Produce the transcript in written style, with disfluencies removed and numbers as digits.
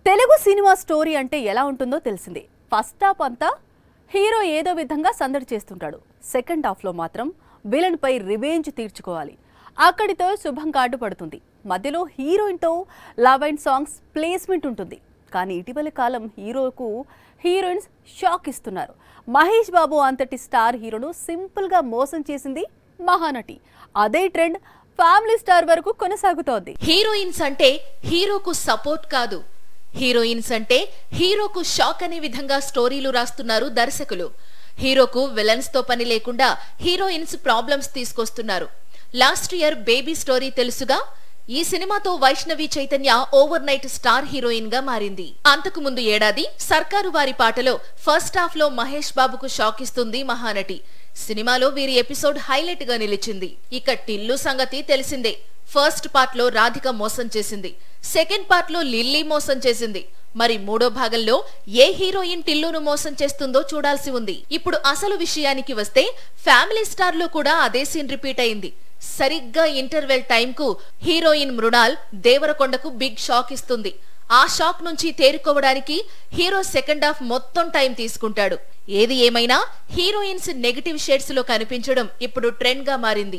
Telugu cinema story అంటే ఎలా ఉంటుందో తెలిసింది. ఫస్ట్ హాఫ్ అంతా హీరో ఏదో విధంగా సందడి చేస్తుంటాడు. సెకండ్ హాఫ్లో మాత్రం విలన్ పై రివెంజ్ తీర్చుకోవాలి. అక్కడితో శుభం కార్డు పడుతుంది. మధ్యలో హీరోయిన్తో లవ్ అండ్ సాంగ్స్ ప్లేస్మెంట్ ఉంటుంది. కానీ ఇటీవలి కాలం హీరోకు హీరోయిన్స్ షాక్ ఇస్తున్నారు. మహేష్ బాబు అంతటి స్టార్ హీరోను సింపుల్గా మోసం చేసింది మహానటి. అదే ట్రెండ్ ఫ్యామిలీ స్టార్ వరకు కొనసాగుతోంది. హీరోయిన్స్ అంటే హీరోకు సపోర్ట్ కాదు, హీరోయిన్స్ అంటే హీరోకు షాక్ అనే విధంగా స్టోరీలు రాస్తున్నారు దర్శకులు. హీరోకు విలన్స్ తో పని లేకుండా హీరోయిన్స్ ప్రాబ్లమ్స్ తీసుకొస్తున్నారు. లాస్ట్ ఇయర్ బేబీ స్టోరీ తెలుసుగా. ఈ సినిమాతో Vaishnavi Chaitanya over night star heroine గా మారింది. అంతకు ముందు ఏడాది సర్కారు వారి పాటలో ఫస్ట్ హాఫ్ లో మహేష్ బాబుకు షాక్ ఇస్తుంది మహానటి. సినిమాలో వీరి ఎపిసోడ్ హైలైట్ గా నిలిచింది. ఇక టిల్లు సంగతి తెలిసిందే. ఫస్ట్ పార్ట్ లో రాధిక మోసం చేసింది, సెకండ్ పార్ట్ లో లిల్లీ మోసం చేసింది. మరి మూడో భాగంలో ఏ హీరోయిన్ టిల్లును మోసం చేస్తుందో చూడాల్సి ఉంది. ఇప్పుడు అసలు విషయానికి వస్తే ఫ్యామిలీ స్టార్ లో కూడా అదే సీన్ రిపీట్ అయింది. సరిగ్గా ఇంటర్వెల్ టైం కు హీరోయిన్ మృణాల్ దేవరకొండకు బిగ్ షాక్ ఇస్తుంది. ఆ షాక్ నుంచి తేరుకోవడానికి హీరో సెకండ్ హాఫ్ మొత్తం టైం తీసుకుంటాడు. ఏది ఏమైనా హీరోయిన్స్ నెగటివ్ షేడ్స్ లో కనిపించడం ఇప్పుడు ట్రెండ్ గా మారింది.